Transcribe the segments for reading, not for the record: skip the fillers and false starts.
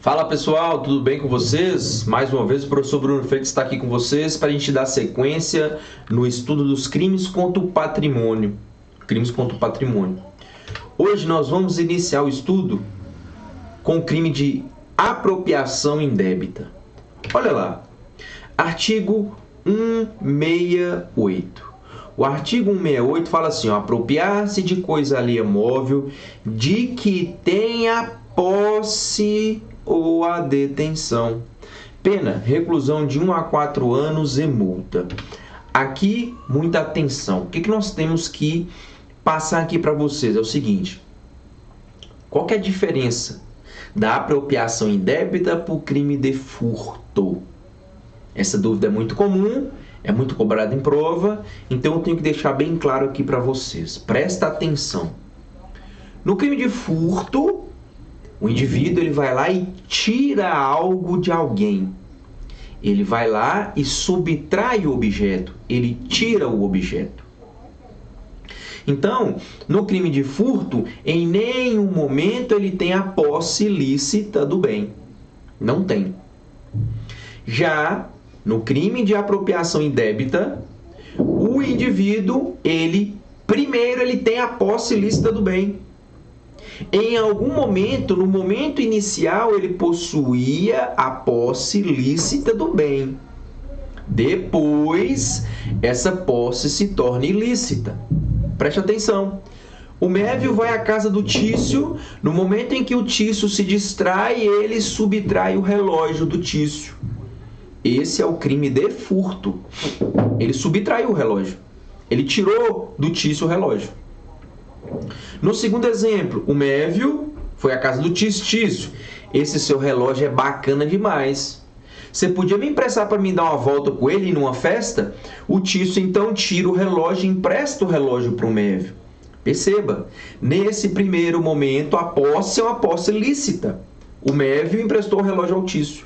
Fala pessoal, tudo bem com vocês? Mais uma vez o professor Bruno Freitas está aqui com vocês para a gente dar sequência no estudo dos crimes contra o patrimônio. Hoje nós vamos iniciar o estudo com o crime de apropriação indébita. Olha lá, artigo 168. O artigo 168 fala assim, apropriar-se de coisa alheia móvel de que tenha posse ou a detenção. Pena, reclusão de 1 a 4 anos e multa. Aqui, muita atenção. O que nós temos que passar aqui para vocês? É o seguinte. Qual que é a diferença da apropriação indébita para o crime de furto? Essa dúvida é muito comum, é muito cobrada em prova, então eu tenho que deixar bem claro aqui para vocês. Presta atenção. No crime de furto, o indivíduo ele vai lá e tira algo de alguém. Ele vai lá e subtrai o objeto. Ele tira o objeto. Então, no crime de furto, em nenhum momento ele tem a posse lícita do bem. Não tem. Já no crime de apropriação indébita, o indivíduo, primeiro ele tem a posse lícita do bem. Em algum momento, no momento inicial, ele possuía a posse lícita do bem. Depois, essa posse se torna ilícita. Preste atenção. O Mévio vai à casa do Tício. No momento em que o Tício se distrai, ele subtrai o relógio do Tício. Esse é o crime de furto. Ele subtraiu o relógio. Ele tirou do Tício o relógio. No segundo exemplo, o Mévio foi à casa do Tício. Esse seu relógio é bacana demais. Você podia me emprestar para mim dar uma volta com ele em uma festa? O Tício então tira o relógio e empresta o relógio para o Mévio. Perceba, nesse primeiro momento a posse é uma posse lícita. O Mévio emprestou o relógio ao Tício.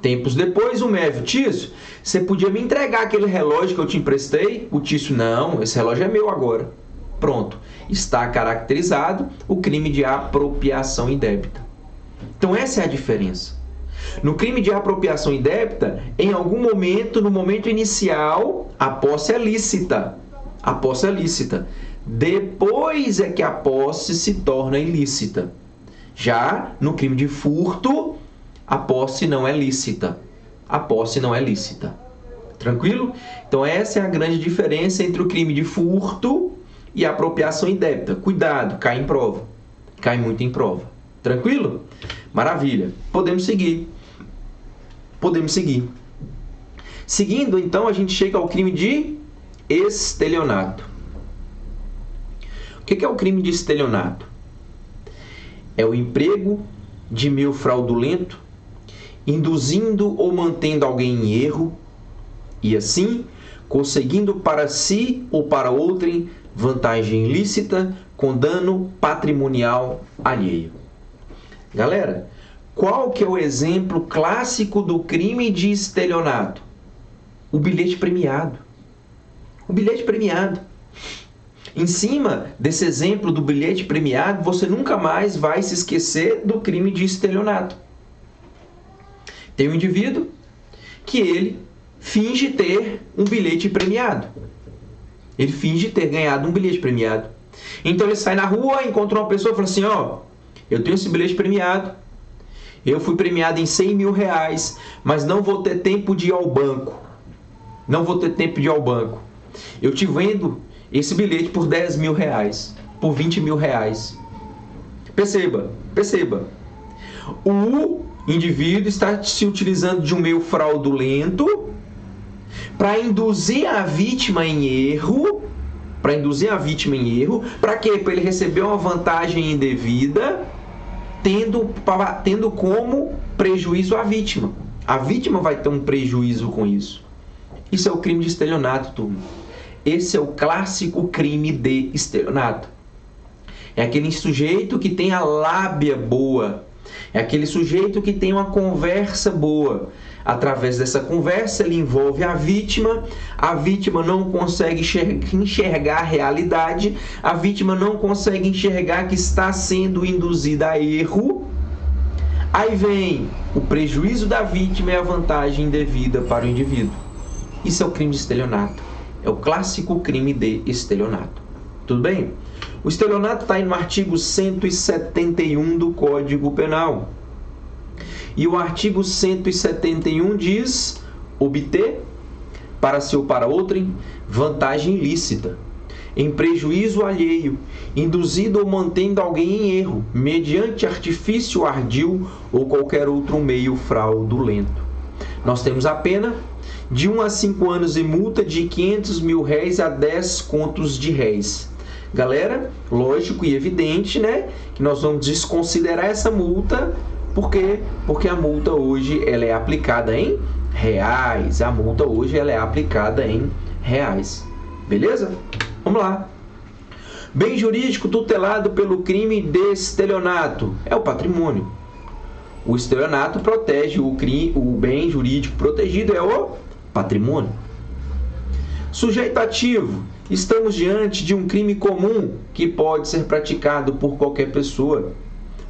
Tempos depois, o Mévio, Tício, você podia me entregar aquele relógio que eu te emprestei? O Tício, não, esse relógio é meu agora. Pronto, está caracterizado o crime de apropriação indébita. Então essa é a diferença. No crime de apropriação indébita, em algum momento, no momento inicial, a posse é lícita. A posse é lícita. Depois é que a posse se torna ilícita. Já no crime de furto, a posse não é lícita. A posse não é lícita. Tranquilo? Então essa é a grande diferença entre o crime de furto e a apropriação indébita. Cuidado, cai em prova. Cai muito em prova. Tranquilo? Maravilha. Podemos seguir. Seguindo, então, a gente chega ao crime de estelionato. O que é o crime de estelionato? É o emprego de meio fraudulento, induzindo ou mantendo alguém em erro, e assim, conseguindo para si ou para outrem vantagem ilícita com dano patrimonial alheio. Galera, qual que é o exemplo clássico do crime de estelionato? O bilhete premiado. O bilhete premiado. Em cima desse exemplo do bilhete premiado, você nunca mais vai se esquecer do crime de estelionato. Tem um indivíduo que ele finge ter um bilhete premiado. Ele finge ter ganhado um bilhete premiado. Então ele sai na rua, encontra uma pessoa e fala assim, eu tenho esse bilhete premiado, eu fui premiado em 100 mil reais, mas não vou ter tempo de ir ao banco. Não vou ter tempo de ir ao banco. Eu te vendo esse bilhete por 10 mil reais, por 20 mil reais. Perceba. O indivíduo está se utilizando de um meio fraudulento para induzir a vítima em erro. Para quê? Para ele receber uma vantagem indevida, tendo como prejuízo a vítima. A vítima vai ter um prejuízo com isso. Isso é o crime de estelionato, turma. Esse é o clássico crime de estelionato. É aquele sujeito que tem a lábia boa. É aquele sujeito que tem uma conversa boa. Através dessa conversa, ele envolve a vítima não consegue enxergar a realidade, a vítima não consegue enxergar que está sendo induzida a erro, Aí vem o prejuízo da vítima e a vantagem indevida para o indivíduo. Isso é o crime de estelionato. É o clássico crime de estelionato. Tudo bem? O estelionato está aí no artigo 171 do Código Penal. E o artigo 171 diz: obter, para si ou para outrem, vantagem ilícita, em prejuízo alheio, induzido ou mantendo alguém em erro, mediante artifício ardil ou qualquer outro meio fraudulento. Nós temos a pena de 1 a 5 anos e multa de R$500.000 a 10 contos de réis. Galera, lógico e evidente, né, que nós vamos desconsiderar essa multa. Por quê? Porque a multa hoje ela é aplicada em reais. A multa hoje ela é aplicada em reais. Beleza? Vamos lá. Bem jurídico tutelado pelo crime de estelionato é o patrimônio. O estelionato protege o bem jurídico protegido é o patrimônio. Sujeito ativo. Estamos diante de um crime comum que pode ser praticado por qualquer pessoa.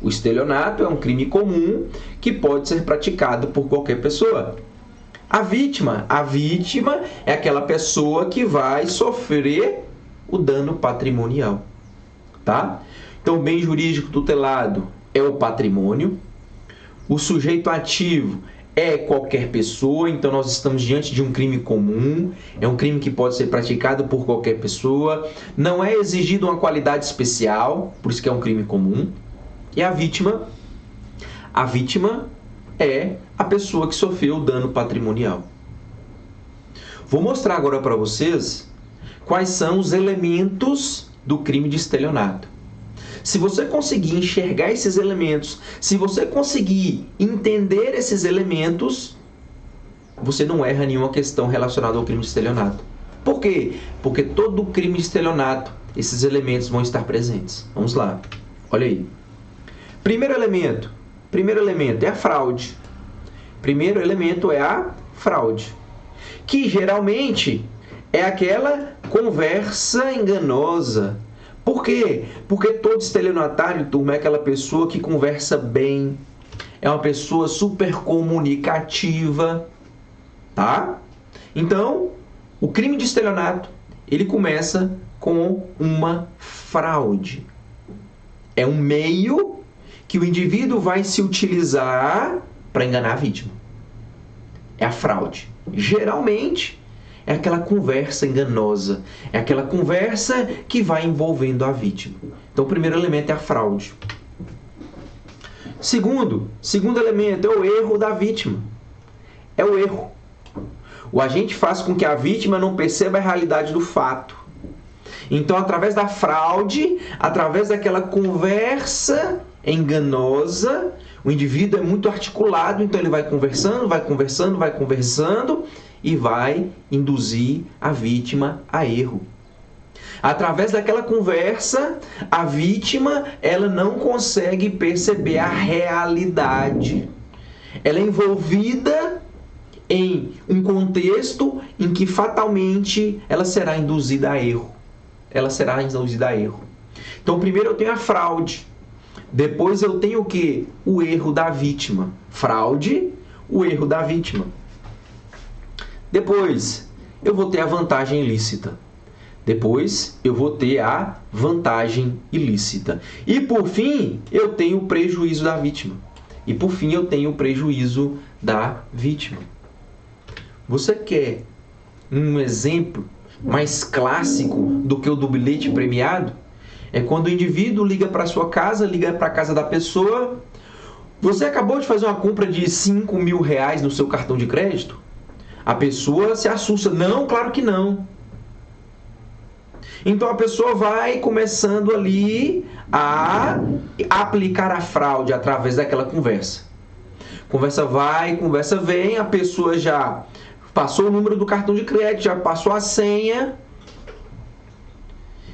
O estelionato é um crime comum que pode ser praticado por qualquer pessoa. A vítima é aquela pessoa que vai sofrer o dano patrimonial, tá? Então, o bem jurídico tutelado é o patrimônio. O sujeito ativo é qualquer pessoa, então nós estamos diante de um crime comum, é um crime que pode ser praticado por qualquer pessoa, não é exigido uma qualidade especial, por isso que é um crime comum. E a vítima é a pessoa que sofreu o dano patrimonial. Vou mostrar agora para vocês quais são os elementos do crime de estelionato. Se você conseguir enxergar esses elementos, se você conseguir entender esses elementos, você não erra nenhuma questão relacionada ao crime de estelionato. Por quê? Porque todo crime de estelionato, esses elementos vão estar presentes. Vamos lá. Olha aí. Primeiro elemento é a fraude. Primeiro elemento é a fraude, que geralmente é aquela conversa enganosa. Por quê? Porque todo estelionatário, turma, é aquela pessoa que conversa bem, é uma pessoa super comunicativa, tá? Então, o crime de estelionato, ele começa com uma fraude. É um meio que o indivíduo vai se utilizar para enganar a vítima. É a fraude. Geralmente, é aquela conversa enganosa, é aquela conversa que vai envolvendo a vítima. Então, o primeiro elemento é a fraude. Segundo elemento é o erro da vítima. É o erro. O agente faz com que a vítima não perceba a realidade do fato. Então, através da fraude, através daquela conversa enganosa, o indivíduo é muito articulado, então ele vai conversando e vai induzir a vítima a erro. Através daquela conversa, a vítima ela não consegue perceber a realidade. Ela é envolvida em um contexto em que fatalmente ela será induzida a erro. Então, primeiro eu tenho a fraude. Depois eu tenho o quê? O erro da vítima. Fraude, o erro da vítima. Depois, eu vou ter a vantagem ilícita. Depois, eu vou ter a vantagem ilícita. E, por fim, eu tenho o prejuízo da vítima. Você quer um exemplo mais clássico do que o do bilhete premiado? É quando o indivíduo liga para a sua casa, liga para a casa da pessoa. Você acabou de fazer uma compra de R$5.000 no seu cartão de crédito? A pessoa se assusta. Não, claro que não. Então a pessoa vai começando ali a aplicar a fraude através daquela conversa. Conversa vai, conversa vem, a pessoa já passou o número do cartão de crédito, já passou a senha.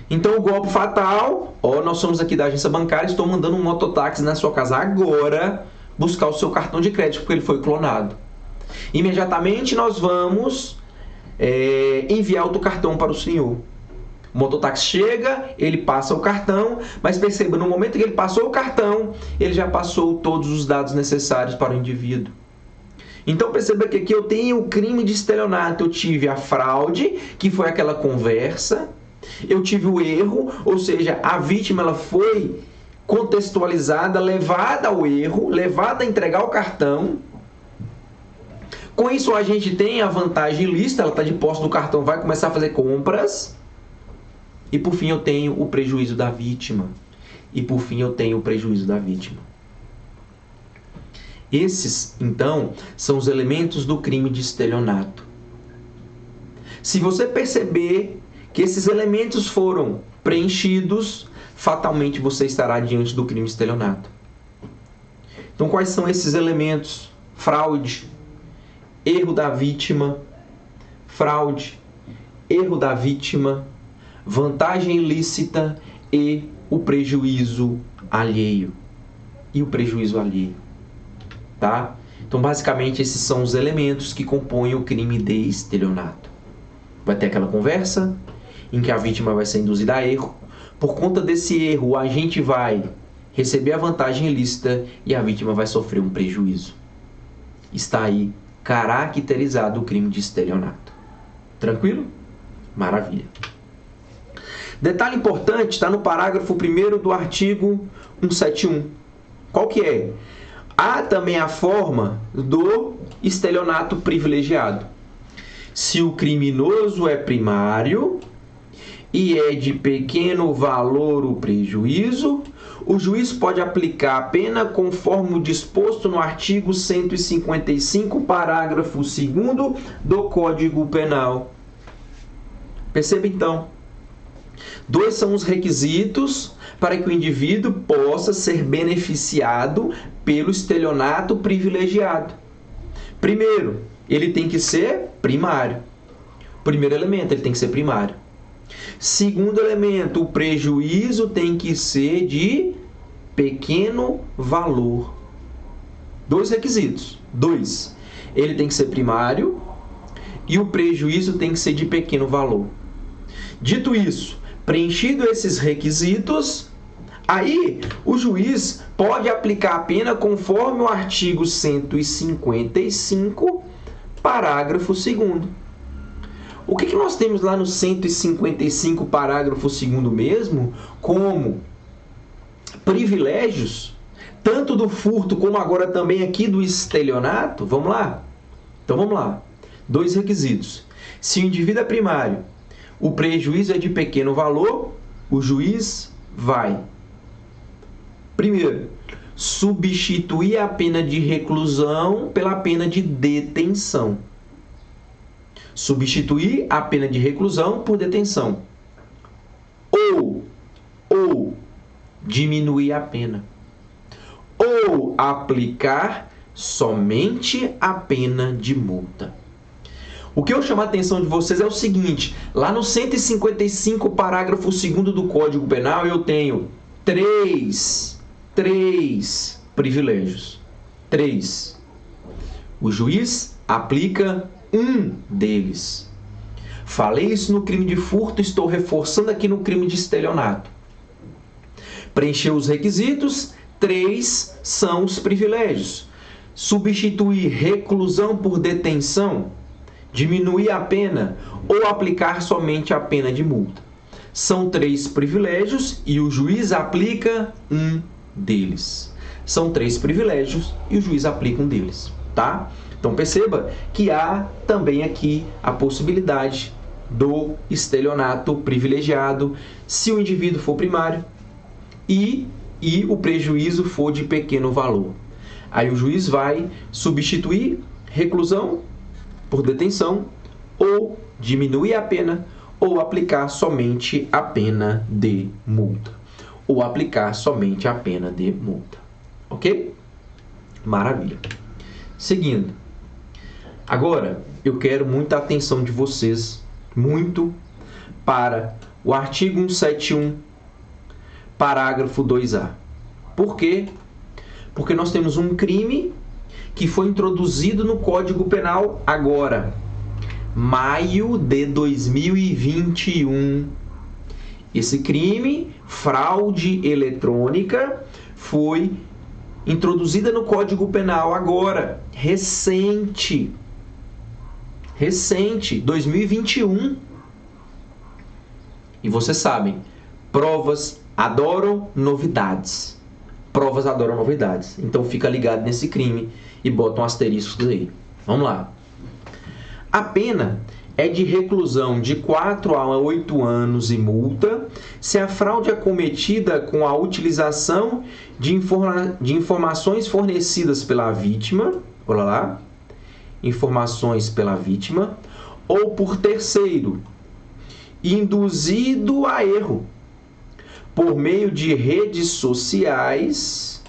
Então o golpe fatal, nós somos aqui da agência bancária, estou mandando um mototáxi na sua casa agora buscar o seu cartão de crédito porque ele foi clonado. Imediatamente nós vamos enviar outro cartão para o senhor. O mototáxi chega, ele passa o cartão, mas perceba, no momento que ele passou o cartão, ele já passou todos os dados necessários para o indivíduo. Então perceba que aqui eu tenho o crime de estelionato, eu tive a fraude, que foi aquela conversa, eu tive o erro, ou seja, a vítima ela foi contextualizada, levada ao erro, levada a entregar o cartão. Com isso a gente tem a vantagem ilícita, ela está de posse do cartão, vai começar a fazer compras. E por fim eu tenho o prejuízo da vítima. Esses, então, são os elementos do crime de estelionato. Se você perceber que esses elementos foram preenchidos, fatalmente você estará diante do crime de estelionato. Então, quais são esses elementos? Fraude, erro da vítima, vantagem ilícita e o prejuízo alheio. Tá? Então, basicamente, esses são os elementos que compõem o crime de estelionato. Vai ter aquela conversa em que a vítima vai ser induzida a erro. Por conta desse erro, o agente vai receber a vantagem ilícita e a vítima vai sofrer um prejuízo. Está aí caracterizado o crime de estelionato. Tranquilo? Maravilha. Detalhe importante, está no parágrafo 1º do artigo 171. Qual que é? Há também a forma do estelionato privilegiado. Se o criminoso é primário e é de pequeno valor o prejuízo, o juiz pode aplicar a pena conforme o disposto no artigo 155, parágrafo 2º do Código Penal. Perceba então. 2 são os requisitos para que o indivíduo possa ser beneficiado pelo estelionato privilegiado. Primeiro, ele tem que ser primário. Primeiro elemento, ele tem que ser primário. Segundo elemento, o prejuízo tem que ser de pequeno valor. 2 requisitos. 2, ele tem que ser primário e o prejuízo tem que ser de pequeno valor. Dito isso, preenchido esses requisitos, aí o juiz pode aplicar a pena conforme o artigo 155, parágrafo 2º. O que nós temos lá no 155, parágrafo 2º mesmo, como privilégios, tanto do furto como agora também aqui do estelionato? Vamos lá? Então vamos lá. 2 requisitos. Se o indivíduo é primário, o prejuízo é de pequeno valor, o juiz vai, primeiro, substituir a pena de reclusão pela pena de detenção. Substituir a pena de reclusão por detenção. Ou diminuir a pena. Ou aplicar somente a pena de multa. O que eu chamo a atenção de vocês é o seguinte, lá no 155, parágrafo 2º do Código Penal, eu tenho três privilégios. 3. O juiz aplica um deles. Falei isso no crime de furto, estou reforçando aqui no crime de estelionato. Preencheu os requisitos, 3 são os privilégios. Substituir reclusão por detenção, diminuir a pena ou aplicar somente a pena de multa. São 3 privilégios e o juiz aplica um deles. São 3 privilégios e o juiz aplica um deles, tá? Então perceba que há também aqui a possibilidade do estelionato privilegiado se o indivíduo for primário e o prejuízo for de pequeno valor. Aí o juiz vai substituir reclusão por detenção, ou diminuir a pena, ou aplicar somente a pena de multa. Ok? Maravilha. Seguindo. Agora, eu quero muita atenção de vocês, para o artigo 171, parágrafo 2A. Por quê? Porque nós temos um crime que foi introduzido no Código Penal agora, maio de 2021. Esse crime, fraude eletrônica, foi introduzida no Código Penal agora, recente, 2021. E vocês sabem, provas adoram novidades. Provas adoram novidades. Então fica ligado nesse crime e bota um asterisco aí. Vamos lá. A pena é de reclusão de 4 a 8 anos e multa se a fraude é cometida com a utilização de informações fornecidas pela vítima, olha lá, informações pela vítima, ou por terceiro, induzido a erro, por meio de redes sociais,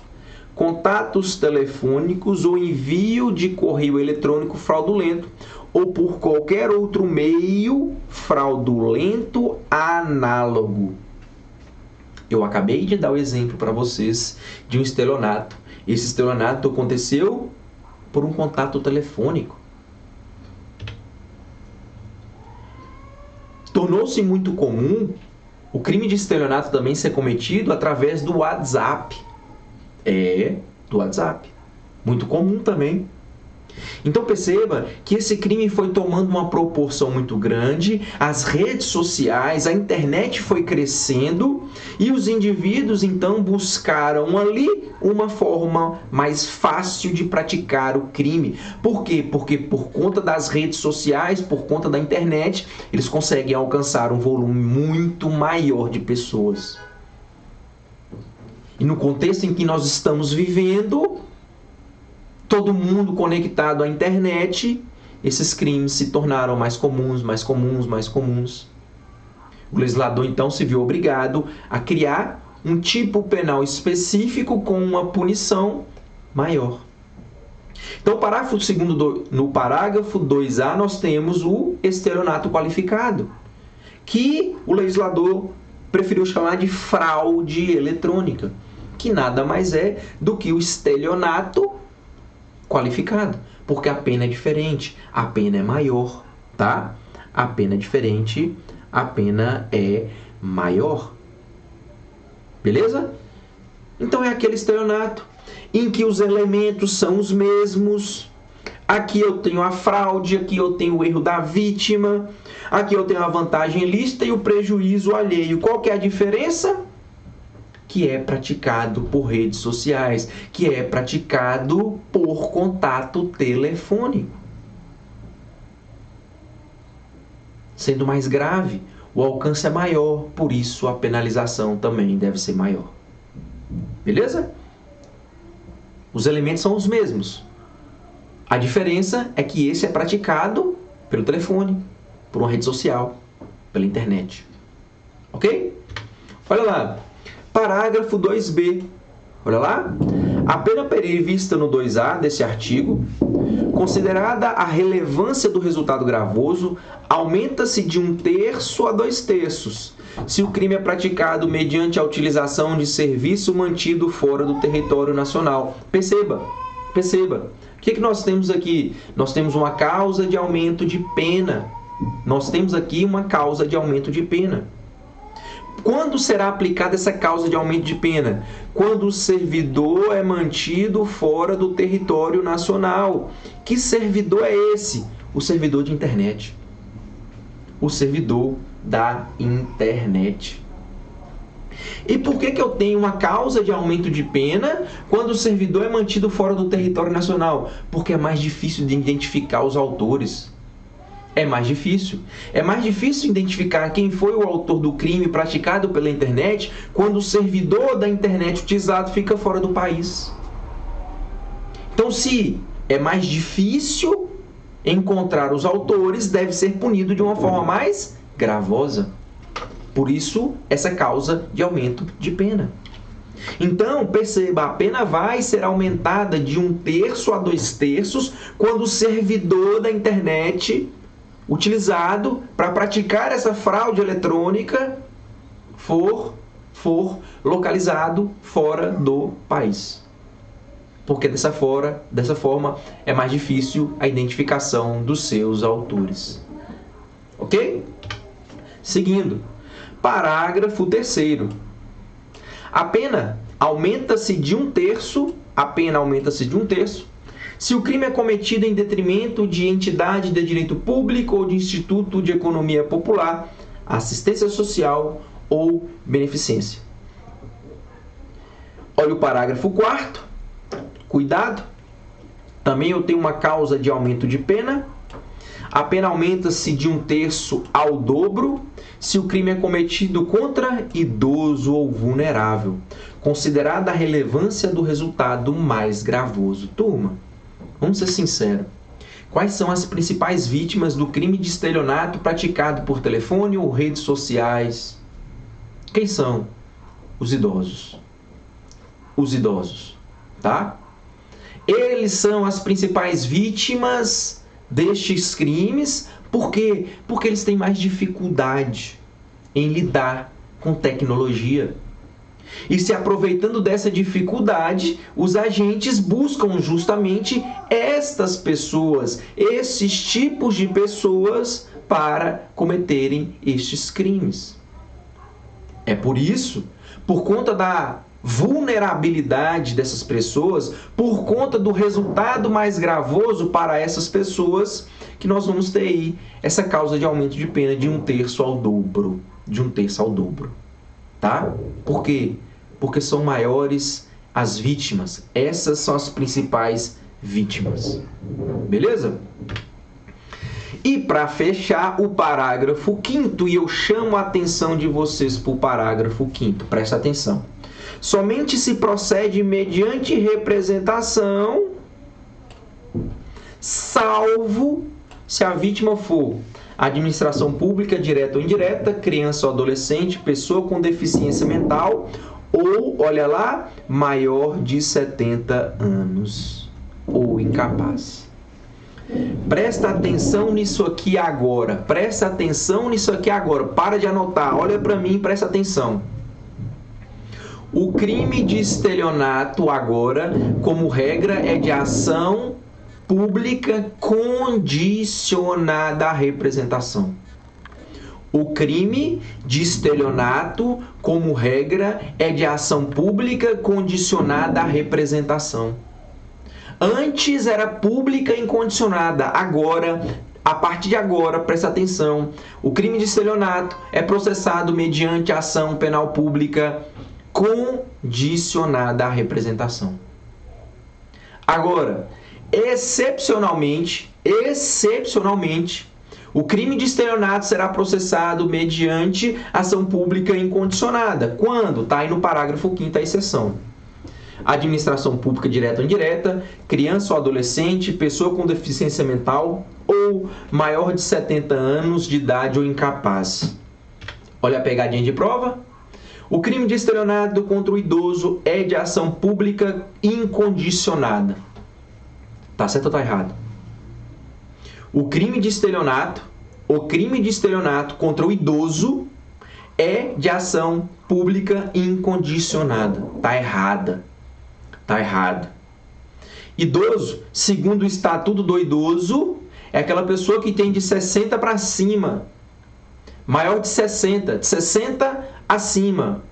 contatos telefônicos ou envio de correio eletrônico fraudulento, ou por qualquer outro meio fraudulento análogo. Eu acabei de dar o exemplo para vocês de um estelionato. Esse estelionato aconteceu por um contato telefônico. Tornou-se muito comum o crime de estelionato também ser cometido através do WhatsApp. Do WhatsApp. Muito comum também. Então perceba que esse crime foi tomando uma proporção muito grande, as redes sociais, a internet foi crescendo e os indivíduos então buscaram ali uma forma mais fácil de praticar o crime. Por quê? Porque por conta das redes sociais, por conta da internet, eles conseguem alcançar um volume muito maior de pessoas. E no contexto em que nós estamos vivendo, todo mundo conectado à internet, esses crimes se tornaram mais comuns, mais comuns, mais comuns. O legislador, então, se viu obrigado a criar um tipo penal específico com uma punição maior. Então, no parágrafo 2A, nós temos o estelionato qualificado, que o legislador preferiu chamar de fraude eletrônica, que nada mais é do que o estelionato qualificado, porque a pena é diferente, a pena é maior, tá? A pena é diferente, a pena é maior. Beleza? Então é aquele estelionato em que os elementos são os mesmos. Aqui eu tenho a fraude, aqui eu tenho o erro da vítima, aqui eu tenho a vantagem ilícita e o prejuízo alheio. Qual que é a diferença? Que é praticado por redes sociais, que é praticado por contato telefônico. Sendo mais grave, o alcance é maior, por isso a penalização também deve ser maior. Beleza? Os elementos são os mesmos. A diferença é que esse é praticado pelo telefone, por uma rede social, pela internet. Ok? Olha lá. Parágrafo 2b. Olha lá. A pena prevista no 2A desse artigo, considerada a relevância do resultado gravoso, aumenta-se de 1/3 a 2/3, se o crime é praticado mediante a utilização de serviço mantido fora do território nacional. Perceba. O que nós temos aqui? Nós temos uma causa de aumento de pena. Nós temos aqui uma causa de aumento de pena. Quando será aplicada essa causa de aumento de pena? Quando o servidor é mantido fora do território nacional. Que servidor é esse? O servidor de internet. O servidor da internet. E por que eu tenho uma causa de aumento de pena quando o servidor é mantido fora do território nacional? Porque é mais difícil de identificar os autores. É mais difícil. É mais difícil identificar quem foi o autor do crime praticado pela internet quando o servidor da internet utilizado fica fora do país. Então, se é mais difícil encontrar os autores, deve ser punido de uma forma mais gravosa. Por isso, essa causa de aumento de pena. Então, perceba, a pena vai ser aumentada de 1/3 a 2/3 quando o servidor da internet utilizado para praticar essa fraude eletrônica for localizado fora do país. Porque dessa forma é mais difícil a identificação dos seus autores. Ok? Seguindo. Parágrafo 3º. A pena aumenta-se de 1/3, se o crime é cometido em detrimento de entidade de direito público ou de instituto de economia popular, assistência social ou beneficência. Olha o parágrafo 4º. Cuidado. Também eu tenho uma causa de aumento de pena. A pena aumenta-se de 1/3 ao dobro se o crime é cometido contra idoso ou vulnerável, considerada a relevância do resultado mais gravoso. Turma, vamos ser sinceros. Quais são as principais vítimas do crime de estelionato praticado por telefone ou redes sociais? Quem são? Os idosos. Os idosos, tá? Eles são as principais vítimas destes crimes. Por quê? Porque eles têm mais dificuldade em lidar com tecnologia. E se aproveitando dessa dificuldade, os agentes buscam justamente estas pessoas, esses tipos de pessoas, para cometerem estes crimes. É por isso, por conta da vulnerabilidade dessas pessoas, por conta do resultado mais gravoso para essas pessoas, que nós vamos ter aí essa causa de aumento de pena de 1/3 ao dobro. De 1/3 ao dobro. Tá? Por quê? Porque são maiores as vítimas. Essas são as principais vítimas. Beleza? E para fechar, o parágrafo 5º, e eu chamo a atenção de vocês para o parágrafo 5º. Presta atenção. Somente se procede mediante representação, salvo se a vítima for administração pública, direta ou indireta, criança ou adolescente, pessoa com deficiência mental ou, olha lá, maior de 70 anos ou incapaz. Presta atenção nisso aqui agora. Presta atenção nisso aqui agora. Para de anotar. Olha para mim e presta atenção. O crime de estelionato agora, como regra, é de ação pública condicionada à representação. O crime de estelionato, como regra, é de ação pública condicionada à representação. Antes era pública incondicionada. Agora, a partir de agora, presta atenção, o crime de estelionato é processado mediante ação penal pública condicionada à representação. Agora, excepcionalmente, o crime de estelionato será processado mediante ação pública incondicionada. Quando? Está aí no parágrafo 5º a exceção. Administração pública direta ou indireta, criança ou adolescente, pessoa com deficiência mental ou maior de 70 anos de idade ou incapaz. Olha a pegadinha de prova. O crime de estelionato contra o idoso é de ação pública incondicionada. Tá certo ou tá errado? O crime de estelionato contra o idoso é de ação pública incondicionada. Tá errada. Tá errado. Idoso, segundo o Estatuto do Idoso, é aquela pessoa que tem de 60 para cima. Maior de 60. De 60 acima.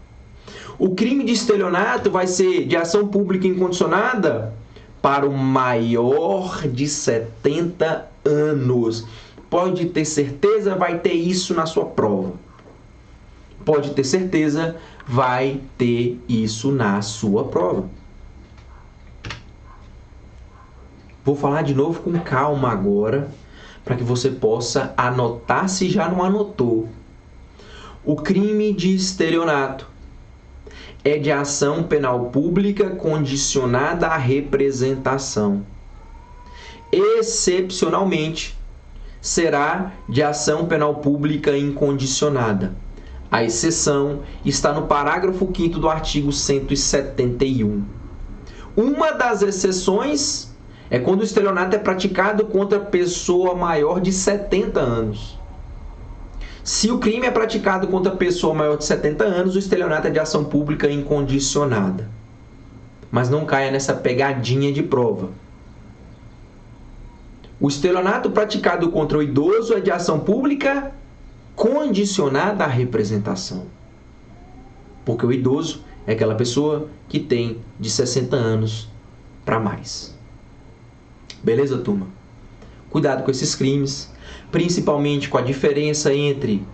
O crime de estelionato vai ser de ação pública incondicionada para o maior de 70 anos. Pode ter certeza, vai ter isso na sua prova. Pode ter certeza, vai ter isso na sua prova. Vou falar de novo com calma agora, para que você possa anotar se já não anotou. O crime de estelionato é de ação penal pública condicionada à representação. Excepcionalmente, será de ação penal pública incondicionada. A exceção está no parágrafo 5º do artigo 171. Uma das exceções é quando o estelionato é praticado contra pessoa maior de 70 anos. Se o crime é praticado contra pessoa maior de 70 anos, o estelionato é de ação pública incondicionada. Mas não caia nessa pegadinha de prova. O estelionato praticado contra o idoso é de ação pública condicionada à representação. Porque o idoso é aquela pessoa que tem de 60 anos para mais. Beleza, turma? Cuidado com esses crimes, principalmente com a diferença entre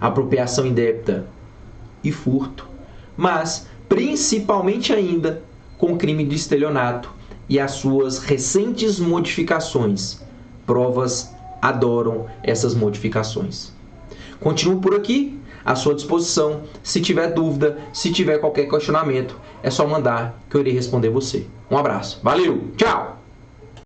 apropriação indébita e furto, mas principalmente ainda com o crime de estelionato e as suas recentes modificações. Provas adoram essas modificações. Continuo por aqui, à sua disposição. Se tiver dúvida, se tiver qualquer questionamento, é só mandar que eu irei responder você. Um abraço. Valeu, tchau!